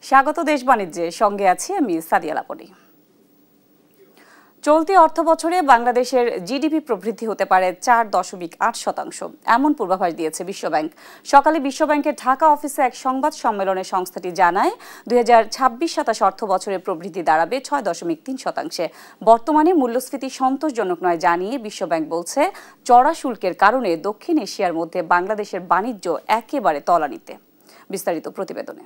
স্বাগত দেশ বাণিজ্যে, সঙ্গে আছি আমি সাদিয়া লাবনী। চলতি অর্থবছরে বাংলাদেশের জিডিপি প্রবৃদ্ধি হতে পারে 4.8%, এমন পূর্বাভাস দিয়েছে বিশ্বব্যাংক। সকালে বিশ্বব্যাংকের ঢাকা অফিসে এক সংবাদ সম্মেলনে সংস্থাটি জানায় 2026-27 অর্থবছরে প্রবৃদ্ধি দাঁড়াবে 6.3%। বর্তমানে মূল্যস্ফীতি সন্তোষজনক নয় জানিয়ে বিশ্বব্যাংক বলছে, চড়া শুল্কের কারণে দক্ষিণ এশিয়ার মধ্যে বাংলাদেশের বাণিজ্য একেবারে তলানিতে। বিস্তারিত প্রতিবেদনে।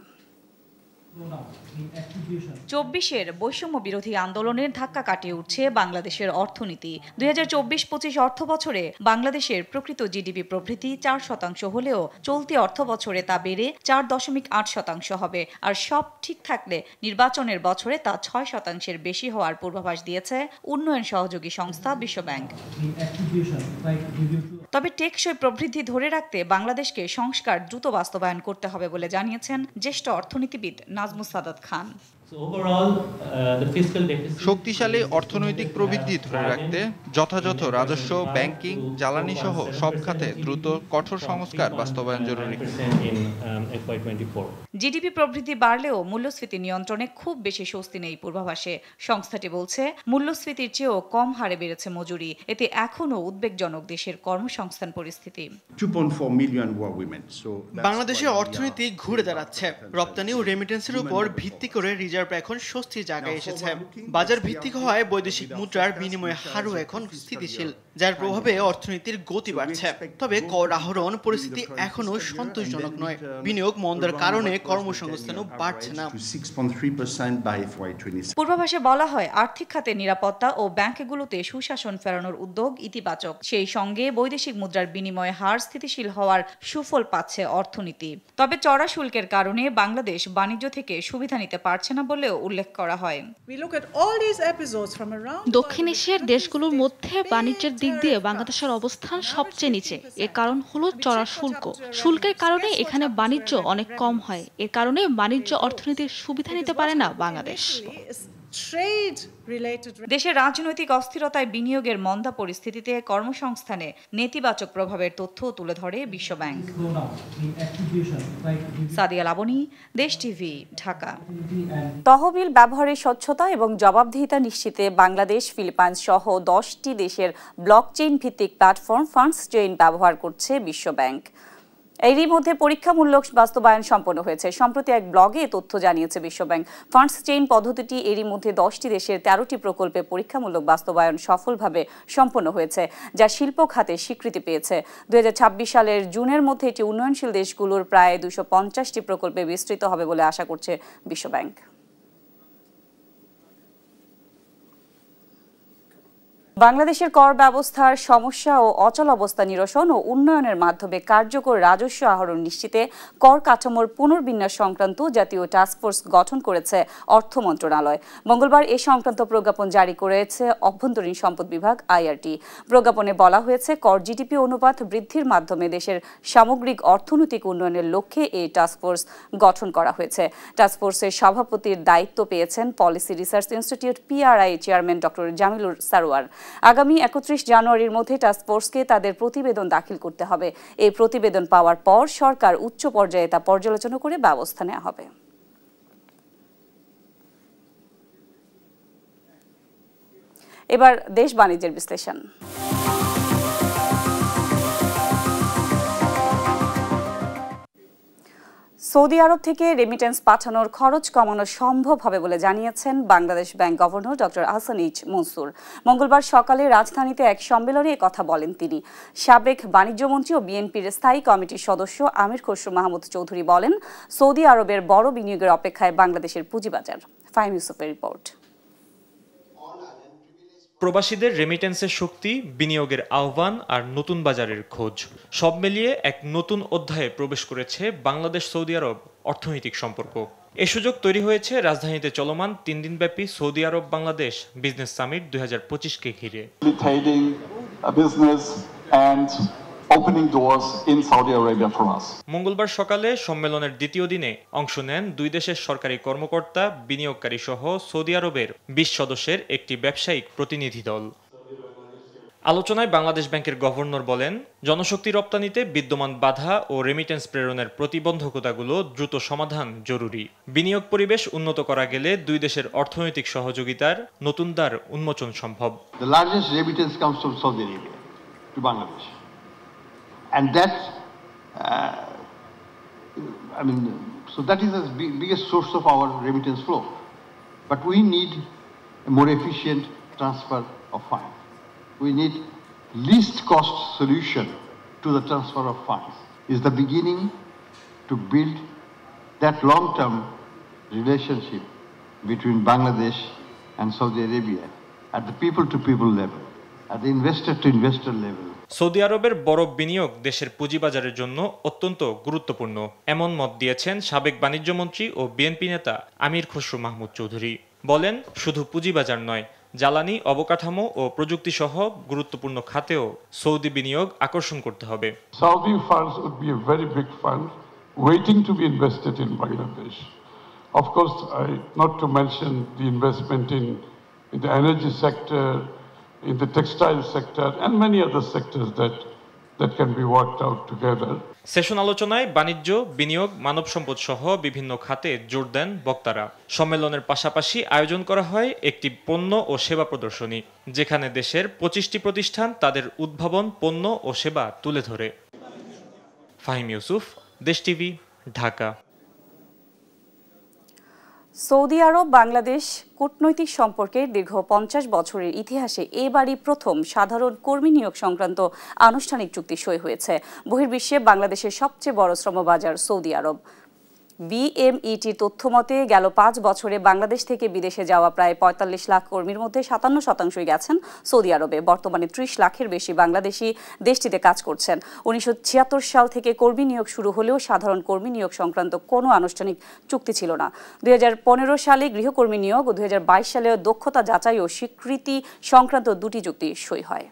24-এর বৈষম্য বিরোধী আন্দোলনের ধাক্কা কাটিয়ে উঠছে বাংলাদেশের অর্থনীতি। 2024-25 অর্থবছরে বাংলাদেশের প্রকৃত জিডিপি প্রবৃদ্ধি 4% হলেও চলতি অর্থবছরে তা বেড়ে 4.8% হবে। আর সব ঠিক থাকলে নির্বাচনের বছরে তা 6%-এর বেশি হওয়ার পূর্বাভাস দিয়েছে উন্নয়ন সহযোগী সংস্থা বিশ্বব্যাংক। তবে টেকসই প্রবৃদ্ধি ধরে রাখতে বাংলাদেশকে সংস্কার দ্রুত বাস্তবায়ন করতে হবে বলে জানিয়েছেন জ্যেষ্ঠ অর্থনীতিবিদ নাজমুস সাদাত খান। শক্তিশালী অর্থনৈতিক প্রবৃদ্ধি ধরে রাখতে যথাযথ রাজস্ব, ব্যাংকিং, জ্বালানি সহ সব খাতে দ্রুত কঠোর সংস্কার বাস্তবায়ন জরুরি। জিডিপি প্রবৃদ্ধি বাড়লেও মূল্যস্ফীতি নিয়ন্ত্রণে খুব বেশি স্বস্তি নেই পূর্বাভাসে। সংস্থাটি বলছে, মূল্যস্ফীতির চেয়েও কম হারে বেড়েছে মজুরি। এতে এখনও উদ্বেগজনক দেশের কর্মসংস্থান পরিস্থিতি। বাংলাদেশের অর্থনীতি ঘুরে দাঁড়াচ্ছে। রপ্তানি ও রেমিটেন্সের উপর ভিত্তি করে রিজার্ভ এখন স্বস্তির জায়গায় এসেছে। বাজার ভিত্তিক হওয়ায় বৈদেশিক মুদ্রার বিনিময় হারও এখন স্থিতিশীল, যার প্রভাবে অর্থনীতির গতি বাড়ছে। তবে কর আহরণ পরিস্থিতি এখনো সন্তোষজনক নয়। বিনিয়োগ মন্দার কারণে কর্মসংস্থানও বাড়ছে না। পূর্বাভাসে বলা হয়, আর্থিক খাতে নিরাপত্তা ও ব্যাংকগুলোতে সুশাসন ফেরানোর উদ্যোগ ইতিবাচক। সেই সঙ্গে বৈদেশিক মুদ্রার বিনিময় হার স্থিতিশীল হওয়ার সুফল পাচ্ছে অর্থনীতি। তবে চড়া শুল্কের কারণে বাংলাদেশ বাণিজ্য থেকে সুবিধা নিতে পারছে না বলেও উল্লেখ করা হয়। দক্ষিণ এশিয়ার দেশগুলোর মধ্যে বাণিজ্যের দিক দিয়ে বাংলাদেশের অবস্থান সবচেয়ে নিচে। এর কারণ হলো চড়া শুল্ক। শুল্কের কারণে এখানে বাণিজ্য অনেক কম হয়। এর কারণে বাণিজ্য অর্থনীতির সুবিধা নিতে পারে না বাংলাদেশ। দেশের রাজনৈতিক অস্থিরতায় বিনিয়োগের মন্দা পরিস্থিতিতে কর্মসংস্থানে নেতিবাচক প্রভাবের তথ্য তুলে ধরে বিশ্বব্যাংক। সাদিয়া লাবনী, দেশ টিভি, ঢাকা। তহবিল ব্যবহারের স্বচ্ছতা এবং জবাবদিহিতা নিশ্চিতে বাংলাদেশ, ফিলিপাইন্স সহ 10টি দেশের ব্লকচেইন ভিত্তিক প্ল্যাটফর্ম ফান্ডস চেইন ব্যবহার করছে বিশ্বব্যাংক। এরই মধ্যে পরীক্ষামূলক বাস্তবায়ন সম্পন্ন হয়েছে। সম্প্রতি এক ব্লগে তথ্য জানিয়েছে বিশ্বব্যাংক। ফান্ডস চেইন পদ্ধতিটি এরই মধ্যে 10টি দেশের 13টি প্রকল্পে পরীক্ষামূলক বাস্তবায়ন সফলভাবে সম্পন্ন হয়েছে, যা শিল্প খাতে স্বীকৃতি পেয়েছে। 2026 সালের জুনের মধ্যে এটি উন্নয়নশীল দেশগুলোর প্রায় 250টি প্রকল্পে বিস্তৃত হবে বলে আশা করছে বিশ্বব্যাংক। বাংলাদেশের কর ব্যবস্থার সমস্যা ও অচল অবস্থা নিরসন ও উন্নয়নের মাধ্যমে কার্যকর রাজস্ব আহরণ নিশ্চিতে কর কাঠামোর পুনর্বিন্যাস সংক্রান্ত জাতীয় টাস্কফোর্স গঠন করেছে অর্থ মন্ত্রণালয়। মঙ্গলবার এ সংক্রান্ত প্রজ্ঞাপন জারি করেছে অভ্যন্তরীণ সম্পদ বিভাগ IRT। প্রজ্ঞাপনে বলা হয়েছে, কর জিডিপি অনুপাত বৃদ্ধির মাধ্যমে দেশের সামগ্রিক অর্থনৈতিক উন্নয়নের লক্ষ্যে এই টাস্কফোর্স গঠন করা হয়েছে। টাস্কফোর্সের সভাপতির দায়িত্ব পেয়েছেন policy research institute PRI chairman doctor Jamilur Sarwar. আগামী 31 জানুয়ারির মধ্যে টাস্কফোর্সকে তাদের প্রতিবেদন দাখিল করতে হবে। এই প্রতিবেদন পাওয়ার পর সরকার উচ্চ পর্যায়ে তা পর্যালোচনা করে ব্যবস্থা নেওয়া হবে। এবার দেশ বাণিজ্যের বিশ্লেষণ। সৌদি আরব থেকে রেমিটেন্স পাঠানোর খরচ কমানো সম্ভব হবে বলে জানিয়েছেন Bangladesh bank governor doctor Ahsan H Mansur. মঙ্গলবার সকালে রাজধানীতে এক সম্মেলনে কথা বলেন তিনি। সাবেক বাণিজ্যমন্ত্রী ও বিএনপির স্থায়ী কমিটির সদস্য আমির খসরু মাহমুদ চৌধুরী বলেন, সৌদি আরবের বড় বিনিয়োগের অপেক্ষায় বাংলাদেশের পুঁজিবাজার। ফাহিম ইউসুফের রিপোর্ট। প্রবাসীদের রেমিটেন্সের শক্তি, বিনিয়োগের আহ্বান আর নতুন বাজারের খোঁজ, সব মিলিয়ে এক নতুন অধ্যায়ে প্রবেশ করেছে বাংলাদেশ সৌদি আরব অর্থনৈতিক সম্পর্ক। এ সুযোগ তৈরি হয়েছে রাজধানীতে চলমান 3 দিনব্যাপী সৌদি আরব বাংলাদেশ বিজনেস সামিট 2025কে ঘিরে। মঙ্গলবার সকালে সম্মেলনের দ্বিতীয় দিনে অংশ নেন 2 দেশের সরকারি কর্মকর্তা, বিনিয়োগকারী সহ সৌদি আরবের 20 সদস্যের একটি ব্যবসায়িক প্রতিনিধি দল। আলোচনায় বাংলাদেশ ব্যাংকের গভর্নর বলেন, জনশক্তি রপ্তানিতে বিদ্যমান বাধা ও রেমিটেন্স প্রেরণের প্রতিবন্ধকতাগুলো দ্রুত সমাধান জরুরি। বিনিয়োগ পরিবেশ উন্নত করা গেলে দুই দেশের অর্থনৈতিক সহযোগিতার নতুন দ্বার উন্মোচন সম্ভব। The largest remittance comes from Saudi Arabia to Bangladesh, and that, so that is the biggest source of our remittance flow. But we need a more efficient transfer of funds. We need least cost solution to the transfer of funds. Is the beginning to build that long-term relationship between Bangladesh and Saudi Arabia at the people-to-people level, at the investor-to-investor level. Saudi আরবের বড় বিনিয়োগ দেশের পুঁজিবাজারের জন্য অত্যন্ত গুরুত্বপূর্ণ, এমন মত দিয়েছেন সাবেক বাণিজ্যমন্ত্রী ও বিএনপি নেতা আমির খসরু মাহমুদ চৌধুরী। বলেন, শুধু পুঁজিবাজার নয়, জ্বালানি, অবকাঠামো ও প্রযুক্তি সহ গুরুত্বপূর্ণ খাতেও সৌদি বিনিয়োগ আকর্ষণ করতে হবে। Saudi funds would be a very big fund waiting to be invested in Bangladesh. Of course, not to mention the investment in the energy sector, in the textile sector, and many other sectors that can be worked out together. Session আলোচনায় বাণিজ্য, বিনিয়োগ, মানব সম্পদ সহ বিভিন্ন খাতে জোর দেন বক্তারা। সম্মেলনের পাশাপাশি আয়োজন করা হয় একটি পণ্য ও সেবা প্রদর্শনী, যেখানে দেশের 25টি প্রতিষ্ঠান তাদের উদ্ভাবন পণ্য ও সেবা তুলে ধরে। ফাহিম ইউসুফ, দেশ টিভি, ঢাকা। সৌদি আরব বাংলাদেশ কূটনৈতিক সম্পর্কের দীর্ঘ 50 বছরের ইতিহাসে এবারই প্রথম সাধারণ কর্মী নিয়োগ সংক্রান্ত আনুষ্ঠানিক চুক্তি সই হয়েছে। বহির্বিশ্বে বাংলাদেশের সবচেয়ে বড় শ্রমবাজার সৌদি আরব। বিএমইটির তথ্যমতে গেল 5 বছরে বাংলাদেশ থেকে বিদেশে যাওয়া প্রায় 45 লাখ কর্মীর মধ্যে 57% গেছেন সৌদি আরবে। বর্তমানে 30 লাখের বেশি বাংলাদেশি দেশটিতে কাজ করছেন। 1976 সাল থেকে কর্মী নিয়োগ শুরু হলেও সাধারণ কর্মী নিয়োগ সংক্রান্ত কোনো আনুষ্ঠানিক চুক্তি ছিল না। 2015 সালে গৃহকর্মী নিয়োগ ও 2022 সালে দক্ষতা যাচাই ও স্বীকৃতি সংক্রান্ত দুটি চুক্তি সই হয়।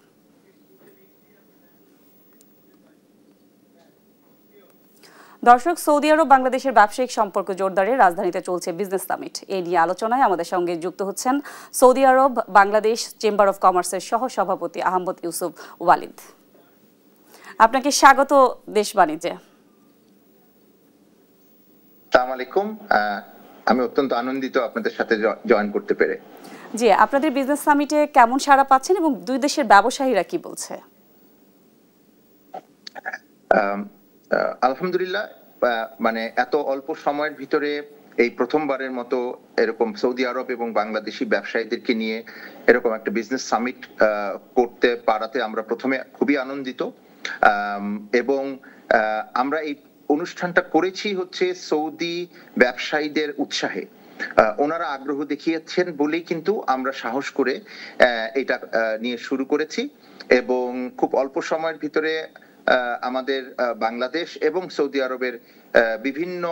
দর্শক, সৌদি আরব বাংলাদেশের ব্যবসায়িক সম্পর্ক জোরদারে রাজধানীতে চলছে বিজনেস সামিট। এই নিয়ে আলোচনায় আমাদের সঙ্গে যুক্ত হচ্ছেন Saudi Arab Bangladesh chamber of কমার্সের সহ সভাপতি আহমদ ইউসুফ ওয়ালিদ। আপনাকে স্বাগত দেশ বাণিজ্যে। আসসালামু আলাইকুম, আমি অত্যন্ত আনন্দিত আপনাদের সাথে জয়েন করতে পেরে। জি, আপনাদের বিজনেস সামিটে কেমন সাড়া পাচ্ছেন এবং দুই দেশের ব্যবসায়ীরা কি বলছে? আলহামদুলিল্লাহ, মানে এত অল্প সময়ের ভিতরে এই প্রথমবারের মতো এরকম সৌদি আরব এবং বাংলাদেশি ব্যবসায়ীদেরকে নিয়ে এরকম একটা বিজনেস সামিট করতে পারাতে আমরা প্রথমে খুবই আনন্দিত। এবং আমরা এই অনুষ্ঠানটা করেছি হচ্ছে সৌদি ব্যবসায়ীদের উৎসাহে। ওনারা আগ্রহ দেখিয়েছেন বলেই কিন্তু আমরা সাহস করে এটা নিয়ে শুরু করেছি এবং খুব অল্প সময়ের ভিতরে আমাদের বাংলাদেশ এবং সৌদি আরবের বিভিন্ন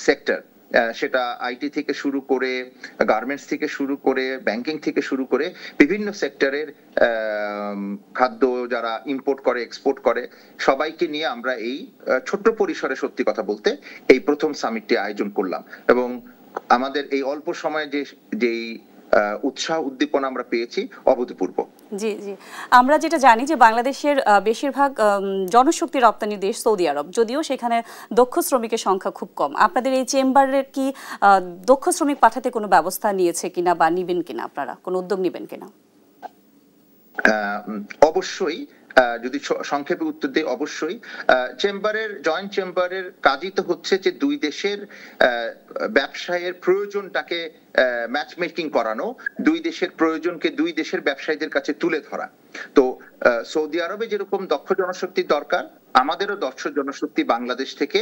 সেক্টর, সেটা আইটি থেকে শুরু করে গার্মেন্টস থেকে শুরু করে ব্যাংকিং থেকে শুরু করে বিভিন্ন সেক্টরের খাদ্য যারা ইম্পোর্ট করে এক্সপোর্ট করে সবাইকে নিয়ে আমরা এই ছোট্ট পরিসরে সত্যি কথা বলতে এই প্রথম সামিটটি আয়োজন করলাম এবং আমাদের এই অল্প সময়ে যেই উৎসাহ উদ্দীপনা আমরা পেয়েছি অভূতপূর্ব। জি জি, আমরা যেটা জানি যে বাংলাদেশের বেশিরভাগ জনশক্তি রপ্তানি দেশ সৌদি আরব, যদিও সেখানে দক্ষ শ্রমিকের সংখ্যা খুব কম। আপনাদের এই চেম্বারের কি দক্ষ শ্রমিক পাঠাতে কোনো ব্যবস্থা নিয়েছে কিনা বা নিবেন কিনা, আপনারা কোনো উদ্যোগ নেবেন কিনা? অবশ্যই, যদি সংক্ষেপে উত্তর দিই, অবশ্যই জয়েন্ট চেম্বারের কাজই তো হচ্ছে যে দুই দেশের ব্যবসায়ের প্রয়োজনটাকে ম্যাচ মেকিং করানো, দুই দেশের প্রয়োজনকে দুই দেশের ব্যবসায়ীদের কাছে তুলে ধরা। তো সৌদি আরবে যেরকম দক্ষ জনশক্তির দরকার, আমাদেরও দক্ষ জনশক্তি বাংলাদেশ থেকে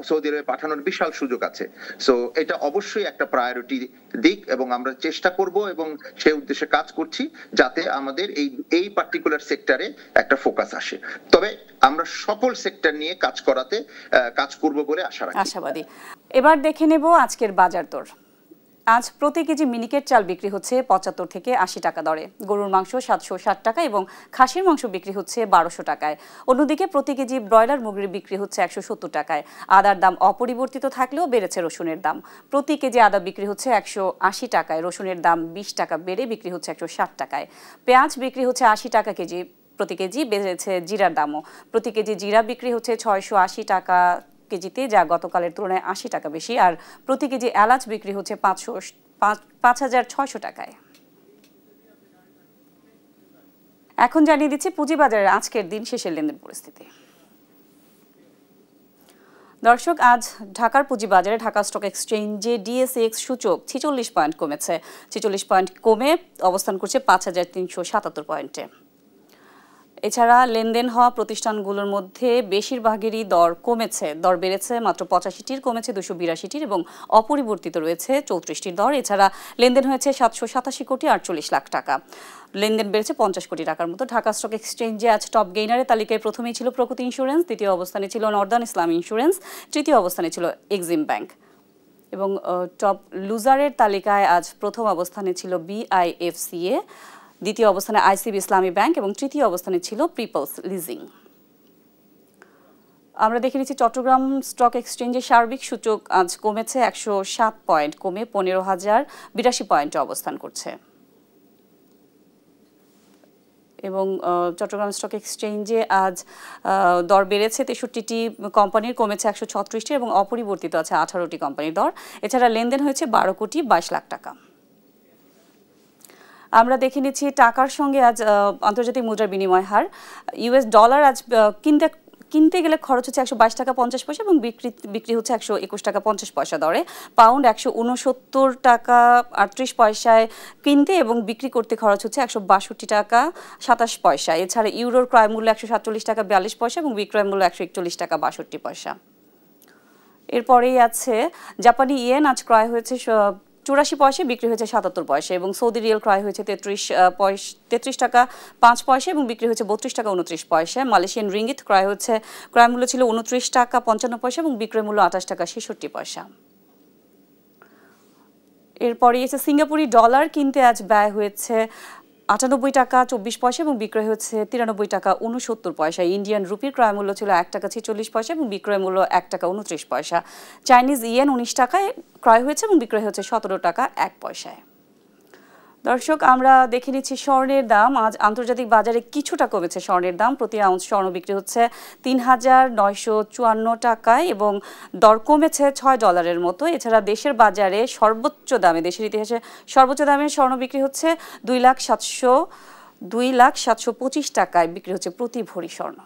সৌদি আরবে পাঠানোর বিশাল সুযোগ আছে। সো এটা অবশ্যই একটা প্রায়োরিটি দিক এবং আমরা চেষ্টা করব এবং সেই উদ্দেশ্যে কাজ করছি যাতে আমাদের এই পার্টিকুলার সেক্টরে একটা ফোকাস আসে। তবে আমরা সকল সেক্টর নিয়ে কাজ করব বলে আশা রাখি। আশাবাদী। এবার দেখে নেব আজকের বাজার দর। আজ প্রতি কেজি মিনিকেট চাল বিক্রি হচ্ছে ৭৫ থেকে ৮০ টাকা দরে, গরুর মাংস ৭৬০ টাকা এবং খাসির মাংস বিক্রি হচ্ছে ১২০০ টাকায়। অন্যদিকে প্রতি কেজি ব্রয়লার মুরগি বিক্রি হচ্ছে ১৭০ টাকায়। আদার দাম অপরিবর্তিত থাকলেও বেড়েছে রসুনের দাম। প্রতি কেজি আদা বিক্রি হচ্ছে ১৮০ টাকায়, রসুনের দাম ২০ টাকা বেড়ে বিক্রি হচ্ছে ১৬০ টাকায়। পেঁয়াজ বিক্রি হচ্ছে ৮০ টাকা কেজি, প্রতি কেজি বেড়েছে জিরার দামও। প্রতি কেজি জিরা বিক্রি হচ্ছে ৬৮০ টাকা কেজিতে, যা গতকালের তুলনায় ৮০ টাকা বেশি। আর প্রতি কেজি এলাচ বিক্রি হচ্ছে ৫,৬০০ টাকায়। এখন জানিয়ে দিচ্ছি পুঁজিবাজারের আজকের দিন শেষের লেনদেন পরিস্থিতি। দর্শক, আজ ঢাকার পুঁজিবাজারে ঢাকা স্টক এক্সচেঞ্জে ডিএসইএক্স সূচক ৪৬ পয়েন্ট কমেছে, ৪৬ পয়েন্ট কমে অবস্থান করছে ৫,৩৭৭ পয়েন্টে। এছাড়া লেনদেন হওয়া প্রতিষ্ঠানগুলোর মধ্যে বেশিরভাগেরই দর কমেছে, দর বেড়েছে মাত্র ৮৫টির, কমেছে ২৮২টির এবং অপরিবর্তিত রয়েছে ৩৪টির দর। এছাড়া লেনদেন হয়েছে ৭৮৭ কোটি ৪৮ লাখ টাকা, লেনদেন বেড়েছে ৫০ কোটি টাকার মতো। ঢাকা স্টক এক্সচেঞ্জে আজ টপ গেইনারের তালিকায় প্রথমেই ছিল প্রকৃতি ইন্স্যুরেন্স, দ্বিতীয় অবস্থানে ছিল নর্দার্ন ইসলাম ইন্স্যুরেন্স, তৃতীয় অবস্থানে ছিল এক্সিম ব্যাংক এবং টপ লুজারের তালিকায় আজ প্রথম অবস্থানে ছিল বিআইএফসিএ, দ্বিতীয় অবস্থানে আইসিবি ইসলামী ব্যাংক এবং তৃতীয় অবস্থানে ছিল পিপলস লিজিং। আমরা দেখে নিচ্ছি চট্টগ্রাম স্টক এক্সচেঞ্জের সার্বিক সূচক আজ কমেছে ১০৭ পয়েন্ট, কমে ১৫,০৮২ পয়েন্টে অবস্থান করছে এবং চট্টগ্রাম স্টক এক্সচেঞ্জে আজ দর বেড়েছে ৬৩টি কোম্পানির, কমেছে ১৩৬টি এবং অপরিবর্তিত আছে ১৮টি কোম্পানির দর। এছাড়া লেনদেন হয়েছে ১২ কোটি ২২ লাখ টাকা। আমরা দেখে নিচ্ছি টাকার সঙ্গে আজ আন্তর্জাতিক মুদ্রার বিনিময় হার। ইউএস ডলার আজ কিনতে গেলে খরচ হচ্ছে ১২২ টাকা ৫০ পয়সা এবং বিক্রি হচ্ছে ১২১ টাকা ৫০ পয়সা দরে। পাউন্ড ১৬৯ টাকা ৩৮ পয়সায় কিনতে এবং বিক্রি করতে খরচ হচ্ছে ১৬২ টাকা ২৭ পয়সা। এছাড়া ইউরোর ক্রয় মূল্য ১৪৭ টাকা ৪২ পয়সা এবং বিক্রয় মূল্য ১৪১ টাকা ৬২ পয়সা। এরপরেই আছে জাপানি ইয়েন, আজ ক্রয় হয়েছে ৮৪ পয়সা, বিক্রি হয়েছে ৭৭ পয়সা এবং সৌদি রিয়াল ক্রয় হয়েছে ৩৩ টাকা ৫ পয়সা এবং বিক্রি হয়েছে ৩২ টাকা ২৯ পয়সা। মালয়েশিয়ান রিঙ্গিত ক্রয় হচ্ছে, ক্রয় মূল্য ছিল ২৯ টাকা ৫৫ পয়সা এবং বিক্রয় মূল্য ২৮ টাকা ৬৬ পয়সা। এরপরে এসে সিঙ্গাপুরি ডলার কিনতে আজ ব্যয় হয়েছে ৯৮ টাকা ২৪ পয়সা এবং বিক্রয় হচ্ছে ৯৩ টাকা ৬৯ পয়সা। ইন্ডিয়ান রুপির ক্রয় মূল্য ছিল ১ টাকা ৪৬ পয়সা এবং বিক্রয় মূল্য ১ টাকা ২৯ পয়সা। চাইনিজ ইয়েন ১৯ টাকায় ক্রয় হয়েছে এবং বিক্রয় হচ্ছে ১৭ টাকা ১ পয়সায়। দর্শক, আমরা দেখে নিচ্ছি স্বর্ণের দাম। আজ আন্তর্জাতিক বাজারে কিছুটা কমেছে স্বর্ণের দাম। প্রতি আউন্স স্বর্ণ বিক্রি হচ্ছে ৩,৯৫৪ টাকায় এবং দর কমেছে $৬ মতো। এছাড়া দেশের বাজারে সর্বোচ্চ দামে, দেশের ইতিহাসে সর্বোচ্চ দামে স্বর্ণ বিক্রি হচ্ছে ২,৭২,৭২৫ টাকায় বিক্রি হচ্ছে প্রতি ভরি স্বর্ণ।